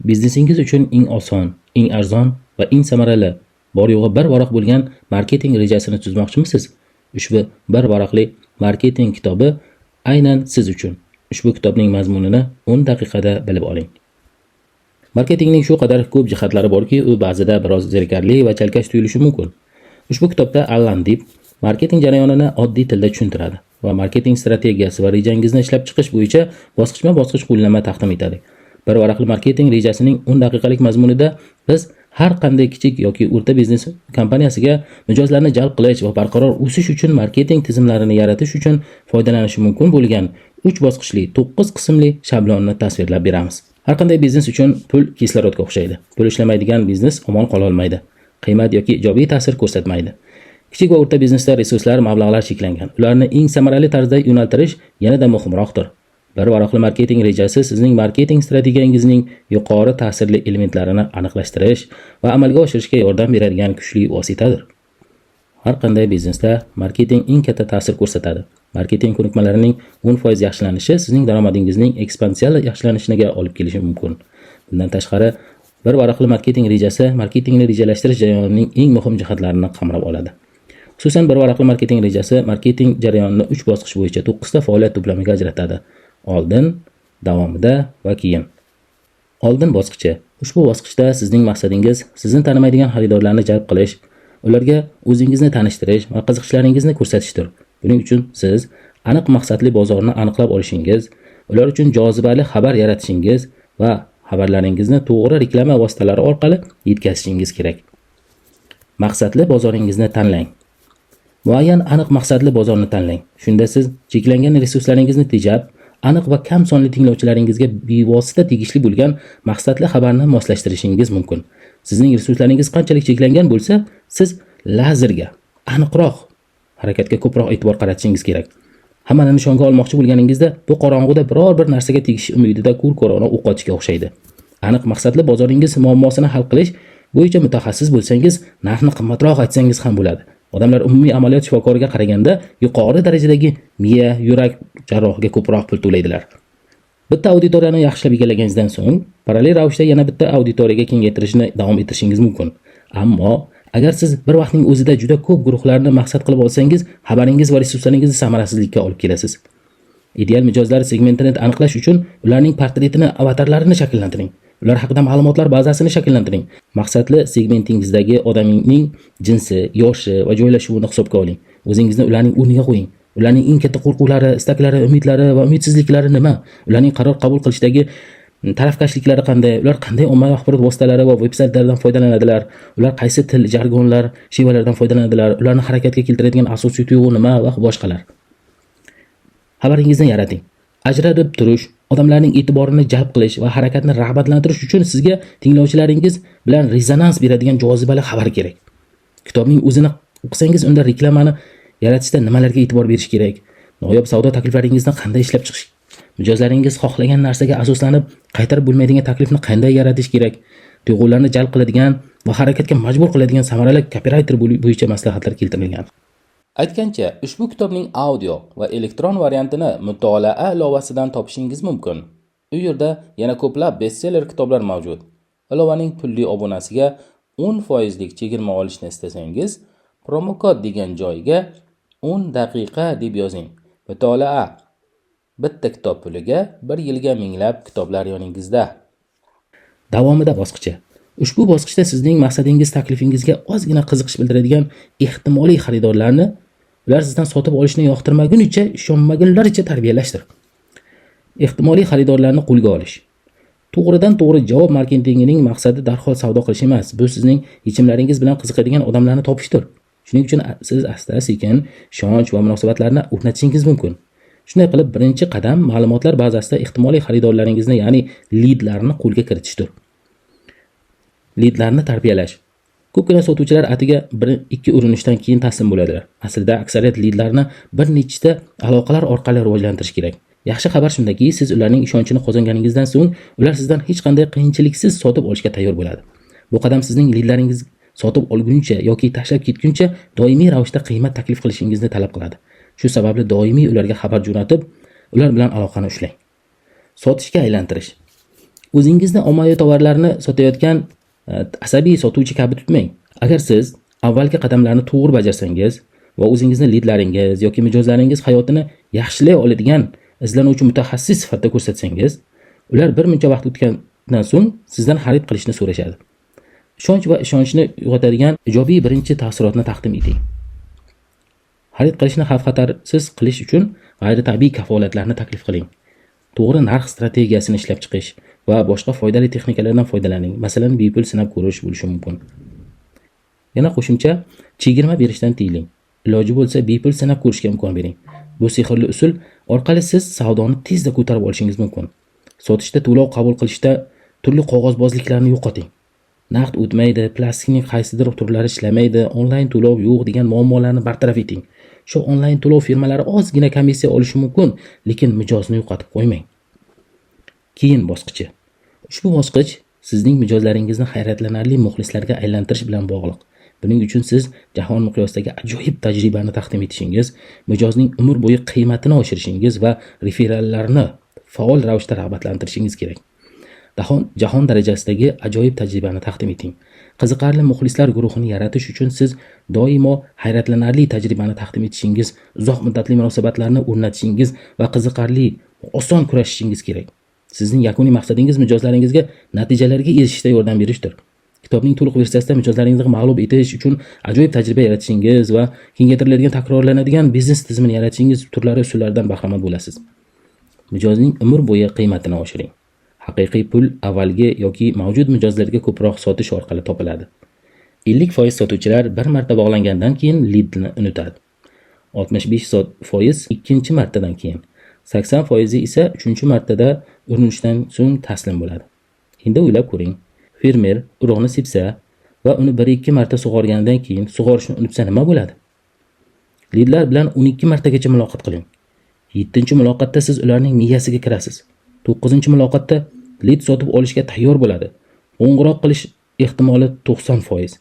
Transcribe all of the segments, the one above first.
Biznesingiz uchun eng oson, eng arzon va eng samarali, bor yo'g'i bir varaq bo'lgan marketing rejasini tuzmoqchimisiz? Ushbu bir varaqli marketing kitobi aynan siz uchun. Ushbu kitobning mazmunini 10 daqiqada bilib oling. Marketingning shu qadar ko'p jihatlari borki, u ba'zida biroz zerikarli va chalkash tuyulishi mumkin. Ushbu kitobda Allan Dip marketing jarayonini oddiy tilda tushuntiradi va marketing strategiyasi va rejangizni ishlab chiqish bo'yicha bosqichma-bosqich qo'llanma taqdim etadi. Bir varaqli marketing rejasining 10 daqiqalik mazmunida biz har qanday kichik yoki o'rta biznes kompaniyasiga mijozlarni jalb qilish va barqaror o'sish uchun marketing tizimlarini yaratish uchun foydalanishi mumkin bo'lgan 3 bosqichli 9 qismli shablonni tasvirlab beramiz. Har qanday biznes uchun pul kislorodga o'xshaydi. Pul ishlamaydigan biznes omon qola olmaydi. Qiymat yoki ijobiy ta'sir ko'rsatmaydi. Kichik va o'rta biznesda resurslar, mablag'lar cheklangan. Ularni eng samarali tarzda yo'naltirish yanada muhimroqdir. Bir varaqli marketing rejasi sizning marketing strategiyangizning yuqori ta'sirli elementlarini aniqlashtirish va amalga oshirishga yordam beradigan kuchli vositadir. Har qanday biznesda marketing eng katta ta'sir ko'rsatadi. Marketing ko'nikmalarining 10% yaxshilanishi sizning daromadingizning ekspansial yaxshilanishiga olib kelishi mumkin. Bundan tashqari, bir varaqli marketing rejasi marketingni rejalashtirish jarayonining eng muhim jihatlarini qamrab oladi. Xususan, bir varaqli marketing rejasi marketing jarayonini 3 bosqich bo'yicha 9 ta faoliyat to'plamiga ajratadi. Oldin, davomida va keyin. Oldin bosqichi. Ushbu bosqichda sizning maqsadingiz sizni tanimaydigan xaridorlarni jalb qilish, ularga o'zingizni tanishtirish va qiziqishlaringizni ko'rsatishdir. Buning uchun siz aniq maqsadli bozorni aniqlab olishingiz, ular uchun jozibali xabar yaratishingiz va xabarlaringizni to'g'ri reklama vositalari orqali yetkazishingiz kerak. Maqsadli bozoringizni tanlang. Muayyan aniq maqsadli bozorni tanlang. Shunda siz cheklangan resurslaringizni tejab, aniq va kam sonli tinglovchilaringizga bevosita tegishli bo'lgan maqsadli xabarni moslashtirishingiz mumkin. Sizning resurslaringiz qanchalik cheklangan bo'lsa, siz lazerga, aniqroq harakatga ko'proq e'tibor qaratishingiz kerak. Hammani nishonga olmoqchi bo'lganingizda, bu qorong'uda biror bir narsaga tegish umidida ko'r-ko'rona o'q otishga o'xshaydi. Aniq maqsadli bozoringiz muammosini hal qilish bo'yicha mutaxassis bo'lsangiz, narxni qimmatroq aytsangiz ham bo'ladi. Odamlar umumiy amaliyot shifokoriga qaraganda yuqori darajadagi miya, yurak jarrohiga ko'proq pul to'laydilar. Bitta auditoriyani yaxshilab egallaganingizdan so'ng, parallel ravishda yana bitta auditoriyaga kengaytirishni davom ettirishingiz mumkin. Ammo agar siz bir vaqtning o'zida juda ko'p guruhlarni maqsad qilib olsangiz, xabaringiz va resurslaringizni samarasizlikka olib kelasiz. Ideal mijozlar segmentini aniqlash uchun ularning portretini, avatarlarini shakllantiring. Ular haqida ma'lumotlar bazasini shakllantiring. Maqsadli segmentingizdagi odamning jinsi, yoshi va joylashuvini hisobga oling. O'zingizni ularning o'rniga qo'ying. Ularning eng katta qo'rquvlari, istaklari, umidlari va umidsizliklari nima? Ularning qaror qabul qilishdagi tarafkashliklari qanday? Ular qanday ommaviy axborot vositalari va veb-saytlardan foydalanadilar? Ular qaysi til, jargonlar, shevalardan foydalanadilar? Ularni harakatga keltiradigan asosiy tuyg'u nima va boshqalar? Xabaringizni yarating. Ajralib turish, odamlarning e'tiborini jalb qilish va harakatni rag'batlantirish uchun sizga tinglovchilaringiz bilan rezonans beradigan jozibali xabar kerak. Kitobning o'zini o'qisangiz, unda reklamani yaratishda nimalarga e'tibor berish kerak? Noyob savdo takliflaringizni qanday ishlab chiqish? Mijozlaringiz xohlagan narsaga asoslanib, qaytarib bo'lmaydigan taklifni qanday yaratish kerak? Tuyg'ularni jalb qiladigan va harakatga majbur qiladigan samarali copywriter bo'yicha maslahatlar keltirilgan. Aytgancha, ushbu kitobning audio va elektron variantini mutolaa ilovasidan topishingiz mumkin. U yerda yana ko'plab bestseller kitoblar mavjud. Ilovaning pulli obunasiga 10% lik chegirma olishni istasangiz, promokod degan joyga 10 daqiqa deb yozing. Mutolaa bitta kitob puliga 1 yilga minglab kitoblar yoningizda. Davomida bosqichi. Ushbu bosqichda sizning maqsadingiz taklifingizga ozgina qiziqish bildiradigan ehtimoliy xaridorlarni ular sizdan sotib olishni yoqtirmagunicha, ishonmagunlaricha tarbiyalashtir. Ehtimoliy xaridorlarni qo'lga olish. To'g'ridan-to'g'ri javob marketingining maqsadi darhol savdo qilish emas, bu sizning yechimlaringiz bilan qiziqadigan odamlarni topishdir. Shuning uchun siz asta-sekin ishonch va munosabatlarni o'rnatishingiz mumkin. Shunday qilib, birinchi qadam ma'lumotlar bazasida ehtimoliy xaridorlaringizni, ya'ni leadlarni qo'lga kiritishdir. Leadlarni tarbiyalash. Ko'pgina sotuvchilar atiga 1-2 urinishdan keyin taslim bo'ladilar. Aslida aksariyat leadlarni bir nechta aloqalar orqali rivojlantirish kerak. Yaxshi xabar shundaki, siz ularning ishonchini qozonganingizdan so'ng, ular sizdan hech qanday qiyinchiliksiz sotib olishga tayyor bo'ladi. Bu qadam sizning leadlaringiz sotib olguncha yoki tashlab ketguncha doimiy ravishda qiymat taklif qilishingizni talab qiladi. Shu sababli doimiy ularga xabar jo'natib, ular bilan aloqani ushlang. Sotishga aylantirish. O'zingizni ommaviy tovarlarni sotayotgan asabiy sotuvchi kabi tutmang. Agar siz avvalgi qadamlarni to'g'ri bajarsangiz va o'zingizni lidlaringiz yoki mijozlaringiz hayotini yaxshilay oladigan izlanuvchi mutaxassis sifatida ko'rsatsangiz, ular bir muncha vaqt o'tgandan so'ng sizdan xarid qilishni so'rashadi. Ishonch va ishonchni uyg'otadigan ijobiy birinchi taassurotni taqdim eting. Xarid qilishni xavf-xatarsiz qilish uchun g'ayritabiiy kafolatlarni taklif qiling. To'g'ri narx strategiyasini ishlab chiqish va boshqa foydali texnikalardan foydalaning. Masalan, bepul sinab ko'rish bo'lishi mumkin. Yana qo'shimcha chegirma berishdan tiyiling. Iloji bo'lsa bepul sinab ko'rishga imkon bering. Bu sehrli usul orqali siz savdoni tezda ko'tarib olishingiz mumkin. Sotishda to'lov qabul qilishda turli qog'ozbozliklarni yo'qoting. Naqd o'tmaydi, plastikning qaysidir turlari ishlamaydi, onlayn to'lov yo'q degan muammolarni bartaraf eting. Shu onlayn to'lov firmalari ozgina komissiya olishi mumkin, lekin mijozni yo'qotib qo'ymang. Keyin bosqichi. Ushbu bosqich sizning mijozlaringizni hayratlanarli muxlislarga aylantirish bilan bog'liq. Buning uchun siz jahon miqyosidagi ajoyib tajribani taqdim etishingiz, mijozning umr bo'yi qiymatini oshirishingiz va referallarni faol ravishda rag'batlantirishingiz kerak. Jahon darajasidagi ajoyib tajribani taqdim eting. Qiziqarli muxlislar guruhini yaratish uchun siz doimo hayratlanarli tajribani taqdim etishingiz, uzoq muddatli munosabatlarni o'rnatishingiz va qiziqarli, oson kurashishingiz kerak. Sizning yakuniy maqsadingiz mijozlaringizga natijalarga erishishda yordam berishdir. Kitobning to'liq versiyasida mijozlaringizni mag'lub etish uchun ajoyib tajriba yaratishingiz va kengaytiriladigan takrorlanadigan biznes tizimini yaratishingiz turlari usullaridan bahramand bo'lasiz. Mijozning umr bo'yi qiymatini oshiring. Haqiqiy pul avvalgi yoki mavjud mijozlarga ko'proq sotish orqali topiladi. 50% sotuvchilar bir marta bog'langandan keyin leadni unutadi. 65% ikkinchi martadan keyin, 80% esa 3-martada urinishdan so'ng taslim bo'ladi. Endi o'ylab ko'ring. Fermer urug'ni sepsa va uni 1-2 marta sug'organdan keyin sug'orishni unutsa nima bo'ladi? Leadlar bilan 12 martagacha muloqot qiling. 7-muloqotda siz ularning miyasiga kirasiz. 9-muloqotda lead sotib olishga tayyor bo'ladi. Qo'ng'iroq qilish ehtimoli 90%.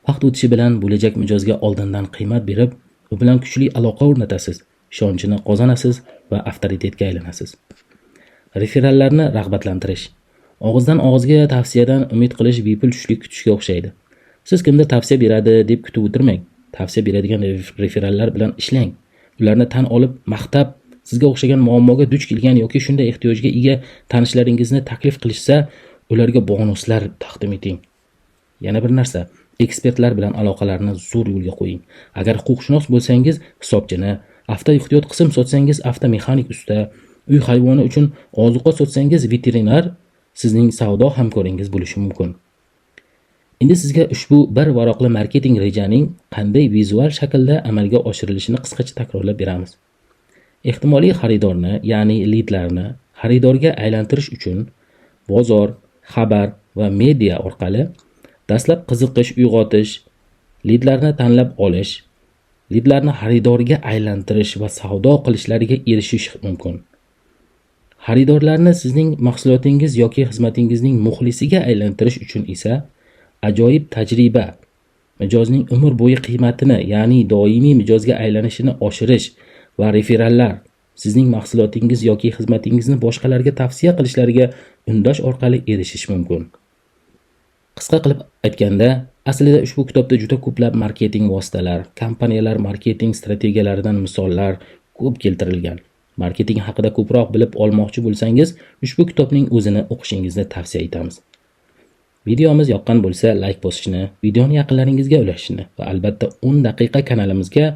Vaqt o'tishi bilan bo'lajak mijozga oldindan qiymat berib, u bilan kuchli aloqa o'rnatasiz, ishonchini qozonasiz va avtoritetga aylanasiz. Referallarni rag'batlantirish. Og'izdan og'izga tavsiyadan umid qilish bepul tushlik kutishga o'xshaydi. Siz kimdir tavsiya beradi deb kutib o'tirmang. Tavsiya beradigan referallar bilan ishlang. Ularni tan olib, maqtab, sizga o'xshagan muammoga duch kelgan yoki shunday ehtiyojga ega tanishlaringizni taklif qilishsa, ularga bonuslar taqdim eting. Yana bir narsa, ekspertlar bilan aloqalarni zo'r yo'lga qo'ying. Agar huquqshunos bo'lsangiz, hisobchini, avto ehtiyot qism sotsangiz, avtomexanik usta, uy hayvoni uchun ozuqa sotsangiz, veterinar sizning savdo hamkoringiz bo'lishi mumkin. Endi sizga ushbu bir varoqli marketing rejaning qanday vizual shaklda amalga oshirilishini qisqacha takrorlab beramiz. Ehtimoliy xaridorni, ya'ni leadlarni xaridorga aylantirish uchun bozor, xabar va media orqali dastlab qiziqish uyg'otish, leadlarni tanlab olish, leadlarni xaridorga aylantirish va savdo qilishlariga erishish mumkin. Xaridorlarni sizning mahsulotingiz yoki xizmatingizning muxlisiga aylantirish uchun esa ajoyib tajriba, mijozning umr bo'yi qiymatini, ya'ni doimiy mijozga aylanishini oshirish va referallar sizning mahsulotingiz yoki xizmatingizni boshqalarga tavsiya qilishlariga undash orqali erishish mumkin. Qisqa qilib aytganda, aslida ushbu kitobda juda ko'plab marketing vositalar, kompaniyalar marketing strategiyalaridan misollar ko'p keltirilgan. Marketing haqida ko'proq bilib olmoqchi bo'lsangiz, ushbu kitobning o'zini o'qishingizni tavsiya etamiz. Videomiz yoqqan bo'lsa, like bosishni, videoni yaqinlaringizga ulashishni va albatta 10 daqiqa kanalimizga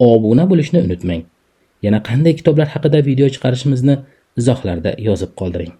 obuna bo'lishni unutmang. Yana qanday kitoblar haqida video chiqarishimizni izohlarda yozib qoldiring.